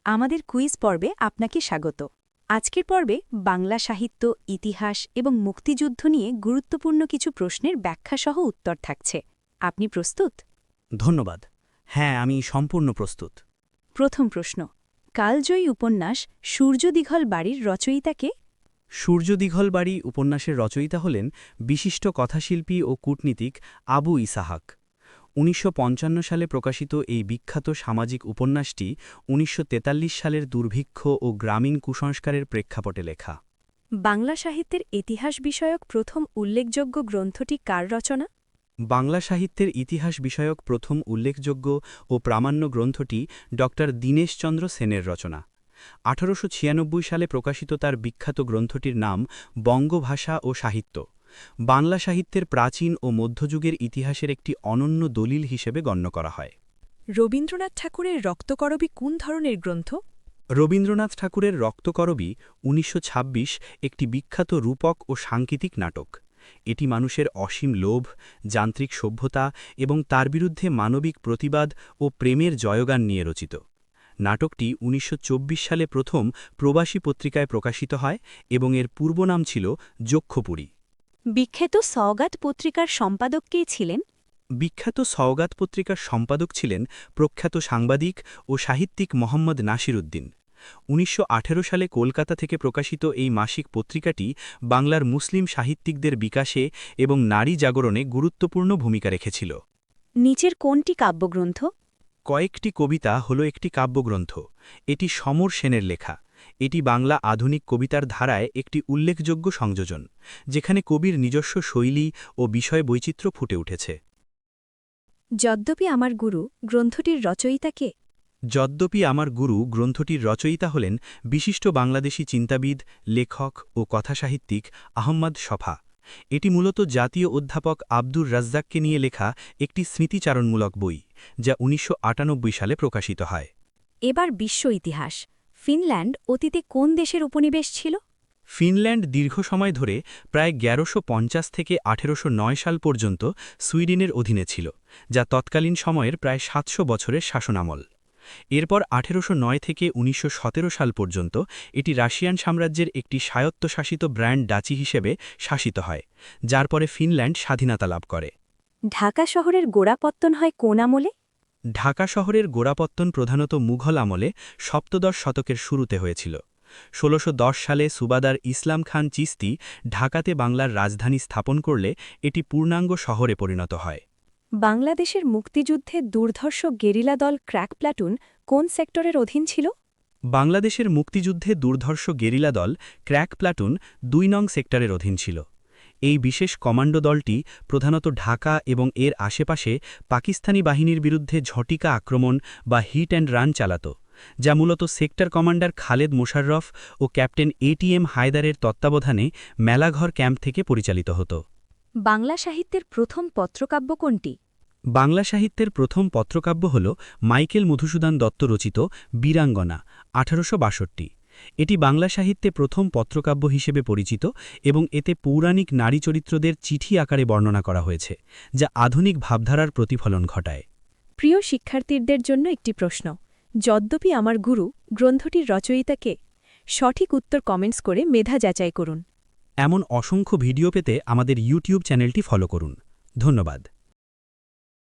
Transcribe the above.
আমাদের কুইজ পর্বে আপনাকে স্বাগত। আজকের পর্বে বাংলা সাহিত্য, ইতিহাস এবং মুক্তিযুদ্ধ নিয়ে গুরুত্বপূর্ণ কিছু প্রশ্নের ব্যাখ্যাসহ উত্তর থাকছে। আপনি প্রস্তুত? ধন্যবাদ। হ্যাঁ, আমি সম্পূর্ণ প্রস্তুত। প্রথম প্রশ্ন, কালজয়ী উপন্যাস সূর্যদীঘল বাড়ির রচয়িতাকে? সূর্যদীঘল বাড়ি উপন্যাসের রচয়িতা হলেন বিশিষ্ট কথাশিল্পী ও কূটনীতিক আবু ইসাহাক। ১৯৫৫ সালে প্রকাশিত এই বিখ্যাত সামাজিক উপন্যাসটি ১৯৪৩ সালের দুর্ভিক্ষ ও গ্রামীণ কুসংস্কারের প্রেক্ষাপটে লেখা। বাংলা সাহিত্যের ইতিহাস বিষয়ক প্রথম উল্লেখযোগ্য গ্রন্থটি কার রচনা? বাংলা সাহিত্যের ইতিহাস বিষয়ক প্রথম উল্লেখযোগ্য ও প্রামাণ্য গ্রন্থটি ড দীনেশচন্দ্র সেনের রচনা। ১৮৯৬ সালে প্রকাশিত তার বিখ্যাত গ্রন্থটির নাম বঙ্গভাষা ও সাহিত্য। বাংলা সাহিত্যের প্রাচীন ও মধ্যযুগের ইতিহাসের একটি অনন্য দলিল হিসেবে গণ্য করা হয়। রবীন্দ্রনাথ ঠাকুরের রক্তকরবী কোন ধরনের গ্রন্থ? রবীন্দ্রনাথ ঠাকুরের রক্তকরবী ১৯২৬ একটি বিখ্যাত রূপক ও সাংকেতিক নাটক। এটি মানুষের অসীম লোভ, যান্ত্রিক সভ্যতা এবং তার বিরুদ্ধে মানবিক প্রতিবাদ ও প্রেমের জয়গান নিয়ে রচিত। নাটকটি ১৯২৪ সালে প্রথম প্রবাসী পত্রিকায় প্রকাশিত হয় এবং এর পূর্বনাম ছিল যক্ষপুরী। বিখ্যাত সওগাত পত্রিকার সম্পাদক কে ছিলেন? বিখ্যাত সওগাত পত্রিকার সম্পাদক ছিলেন প্রখ্যাত সাংবাদিক ও সাহিত্যিক মোহাম্মদ নাসির উদ্দিন। ১৯১৮ সালে কলকাতা থেকে প্রকাশিত এই মাসিক পত্রিকাটি বাংলার মুসলিম সাহিত্যিকদের বিকাশে এবং নারী জাগরণে গুরুত্বপূর্ণ ভূমিকা রেখেছিল। নিচের কোনটি কাব্যগ্রন্থ? কয়েকটি কবিতা হল একটি কাব্যগ্রন্থ। এটি সমর সেনের লেখা। এটি বাংলা আধুনিক কবিতার ধারায় একটি উল্লেখযোগ্য সংযোজন, যেখানে কবির নিজস্ব শৈলী ও বিষয় বৈচিত্র্য ফুটে উঠেছে। যদ্যপি আমার গুরু গ্রন্থটির রচয়িতা কে? যদ্যপি আমার গুরু গ্রন্থটির রচয়িতা হলেন বিশিষ্ট বাংলাদেশী চিন্তাবিদ, লেখক ও কথাসাহিত্যিক আহম্মদ শফা। এটি মূলত জাতীয় অধ্যাপক আব্দুর রাজ্জাককে নিয়ে লেখা একটি স্মৃতিচারণমূলক বই, যা ১৯৯৮ সালে প্রকাশিত হয়। এবার বিশ্ব ইতিহাস। ফিনল্যান্ড অতীতে কোন দেশের উপনিবেশ ছিল? ফিনল্যান্ড দীর্ঘ সময় ধরে প্রায় ১১৫০ থেকে ১৮০৯ সাল পর্যন্ত সুইডেনের অধীনে ছিল, যা তৎকালীন সময়ের প্রায় ৭০০ বছরের শাসনামল। এরপর ১৮০৯ থেকে ১৯১৭ সাল পর্যন্ত এটি রাশিয়ান সাম্রাজ্যের একটি স্বায়ত্তশাসিত ব্র্যান্ড ডাচি হিসেবে শাসিত হয়, যার পরে ফিনল্যান্ড স্বাধীনতা লাভ করে। ঢাকা শহরের গোড়াপত্তন হয় কোন আমলে? ঢাকা শহরের গোড়াপত্তন প্রধানত মুঘল আমলে সপ্তদশ শতকের শুরুতে হয়েছিল। ১৬১০ সালে সুবাদার ইসলাম খান চিস্তি ঢাকাতে বাংলার রাজধানী স্থাপন করলে এটি পূর্ণাঙ্গ শহরে পরিণত হয়। বাংলাদেশের মুক্তিযুদ্ধে দুর্ধর্ষ গেরিলা দল ক্র্যাক প্লাটুন কোন সেক্টরের অধীন ছিল? বাংলাদেশের মুক্তিযুদ্ধে দুর্ধর্ষ গেরিলা দল ক্র্যাক প্লাটুন ২ নং সেক্টরের অধীন ছিল। এই বিশেষ কমান্ডো দলটি প্রধানত ঢাকা এবং এর আশেপাশে পাকিস্তানি বাহিনীর বিরুদ্ধে ঝটিকা আক্রমণ বা হিট অ্যান্ড রান চালাত, যা মূলত সেক্টর কমান্ডার খালেদ মোশাররফ ও ক্যাপ্টেন এটিএম হায়দারের তত্ত্বাবধানে মেলাঘর ক্যাম্প থেকে পরিচালিত হতো। বাংলা সাহিত্যের প্রথম পত্রকাব্য কোনটি? বাংলা সাহিত্যের প্রথম পত্রকাব্য হল মাইকেল মধুসূদন দত্ত রচিত বীরাঙ্গনা, ১৮৬২। এটি বাংলা সাহিত্যে প্রথম পত্রকাব্য হিসেবে পরিচিত এবং এতে পৌরাণিক নারী চরিত্রদের চিঠি আকারে বর্ণনা করা হয়েছে, যা আধুনিক ভাবধারার প্রতিফলন ঘটায়। প্রিয় শিক্ষার্থীদের জন্য একটি প্রশ্ন। যদ্যপি আমার গুরু গ্রন্থটির রচয়িতা কে? সঠিক উত্তর কমেন্টস করে মেধা যাচাই করুন। এমন অসংখ্য ভিডিও পেতে আমাদের ইউটিউব চ্যানেলটি ফলো করুন। ধন্যবাদ।